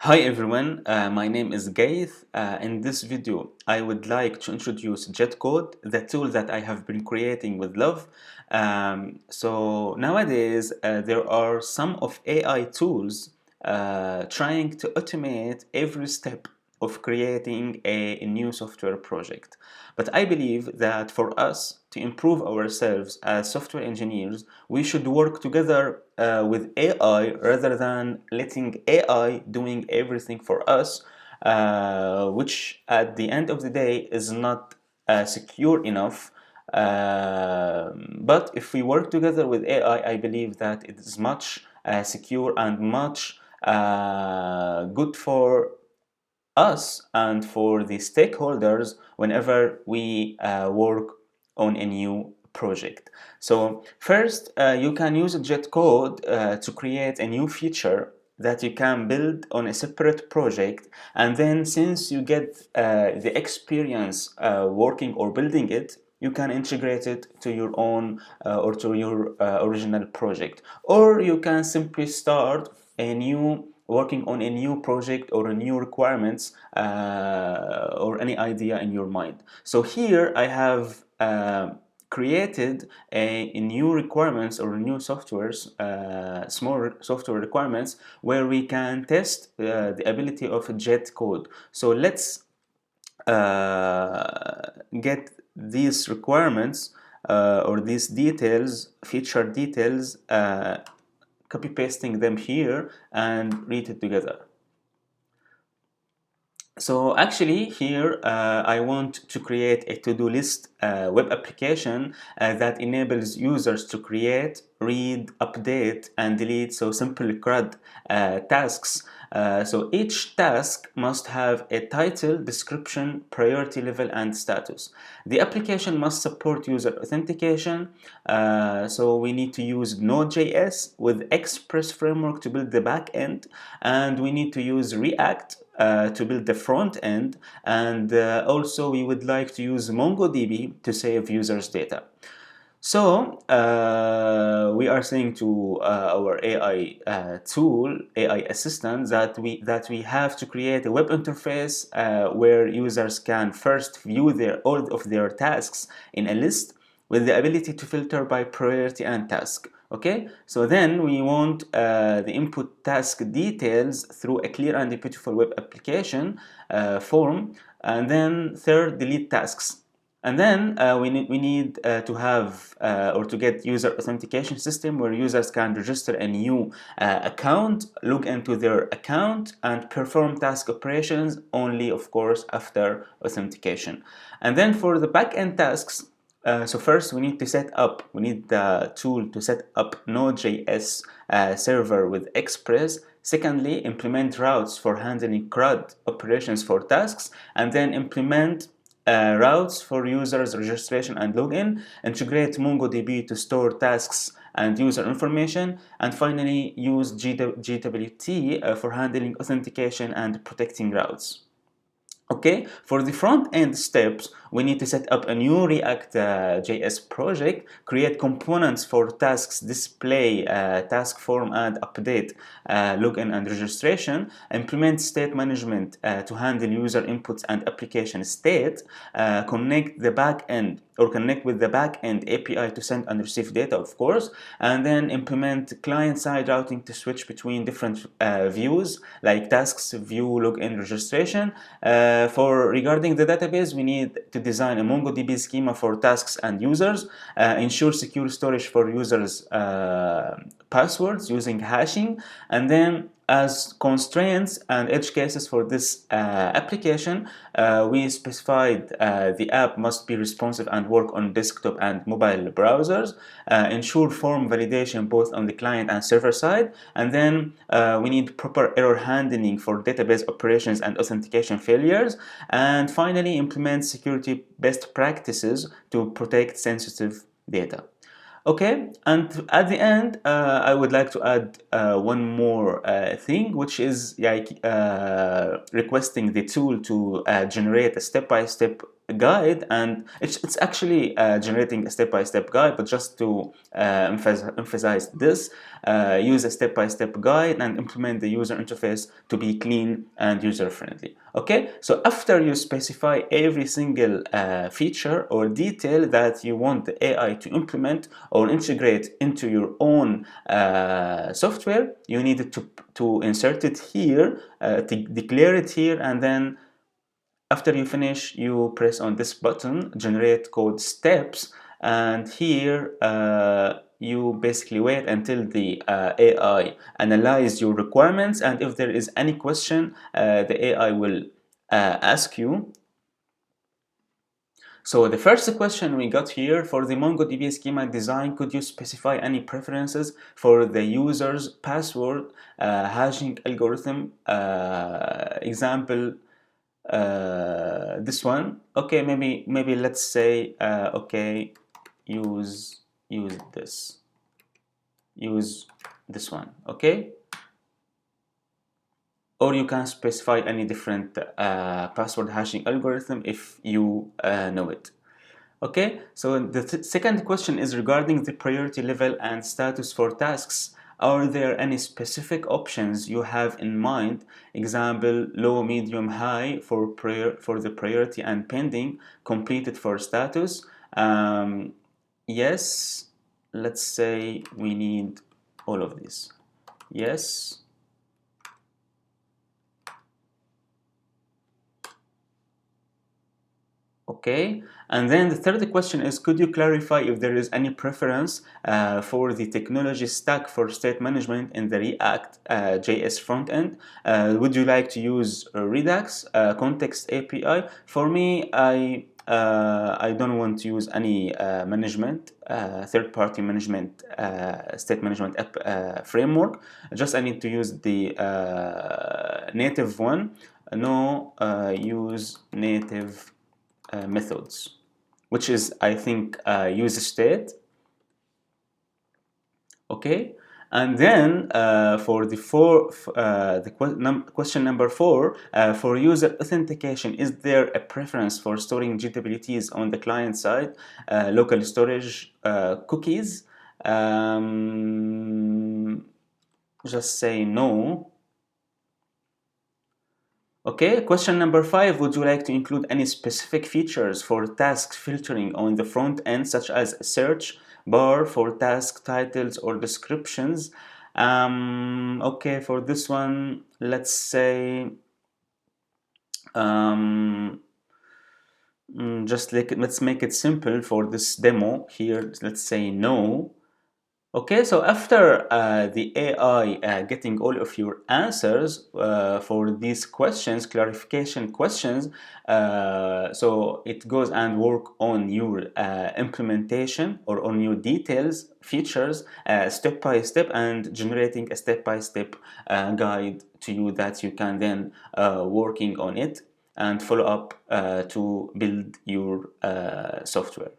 Hi everyone, my name is Gaith. In this video, I would like to introduce JetCode, the tool that I have been creating with love. So nowadays, there are some of AI tools trying to automate every step of creating a new software project. But I believe that for us to improve ourselves as software engineers, we should work together with AI rather than letting AI doing everything for us, which at the end of the day is not secure enough. But if we work together with AI, I believe that it is much secure and much good for us and for the stakeholders whenever we work on a new project. So first, you can use JetCode to create a new feature that you can build on a separate project, and then since you get the experience working or building it, you can integrate it to your own or to your original project, or you can simply start a new working on a new project or a new requirements or any idea in your mind. So here I have created a new requirements or new softwares, small software requirements where we can test the ability of a jet code. So let's get these requirements or these details, feature details, copy pasting them here and read it together. So actually here I want to create a to-do list web application that enables users to create, read, update, and delete so simple CRUD tasks. So each task must have a title, description, priority level, and status. The application must support user authentication. So we need to use Node.js with Express framework to build the back end, and we need to use React to build the front end, and also we would like to use MongoDB to save users' data. So we are saying to our AI tool, AI assistant, that we have to create a web interface where users can first view all of their tasks in a list with the ability to filter by priority and task. Okay, so then we want the input task details through a clear and beautiful web application form, and then third, delete tasks. And then we need to have or to get user authentication system where users can register a new account, log into their account, and perform task operations only, of course, after authentication. And then for the backend tasks, so first we need the tool to set up Node.js server with Express. Secondly, implement routes for handling CRUD operations for tasks, and then implement routes for users registration and login, integrate MongoDB to store tasks and user information, and finally use GWT for handling authentication and protecting routes. Okay, for the front end steps, we need to set up a new React JS project, create components for tasks, display, task form, and update, login and registration, implement state management to handle user inputs and application state, connect the backend or connect with the backend API to send and receive data, of course, and then implement client-side routing to switch between different views like tasks, view, login, registration. Regarding the database, we need to design a MongoDB schema for tasks and users, ensure secure storage for users' passwords using hashing, and then as constraints and edge cases for this application, we specified the app must be responsive and work on desktop and mobile browsers, ensure form validation both on the client and server side, and then we need proper error handling for database operations and authentication failures, and finally implement security best practices to protect sensitive data. Okay, and at the end, I would like to add one more thing, which is like requesting the tool to generate a step-by-step guide, and it's actually generating a step-by-step guide, but just to emphasize this, use a step-by-step guide and implement the user interface to be clean and user-friendly. Okay, so after you specify every single feature or detail that you want the AI to implement or integrate into your own software, you need to insert it here, to declare it here, and then after you finish, you press on this button, generate code steps, and here you basically wait until the AI analyze your requirements, and if there is any question, the AI will ask you. So the first question we got here: for the MongoDB schema design, could you specify any preferences for the user's password hashing algorithm? Example, this one. Okay, maybe let's say okay, use this one. Okay, or you can specify any different password hashing algorithm if you know it. Okay, so the second question is regarding the priority level and status for tasks. Are there any specific options you have in mind? Example, low, medium, high for the priority, and pending, completed for status. Yes, let's say we need all of these. Yes. Okay, and then the third question is, could you clarify if there is any preference for the technology stack for state management in the React JS frontend? Would you like to use Redux, Context API? For me, I don't want to use any management, third-party management, state management app framework. Just I need to use the native one. No, use native methods, which is, I think, use state. Okay, and then for the question number 4, for user authentication, is there a preference for storing GWTs on the client side, local storage, cookies? Just say no. Okay, question number 5, would you like to include any specific features for task filtering on the front end, such as a search bar for task titles or descriptions? Okay, for this one, let's say let's make it simple for this demo here. Let's say no. Okay, so after the AI getting all of your answers for these questions, clarification questions, so it goes and work on your implementation or on your details, features, step by step, and generating a step-by-step guide to you that you can then working on it and follow up to build your software.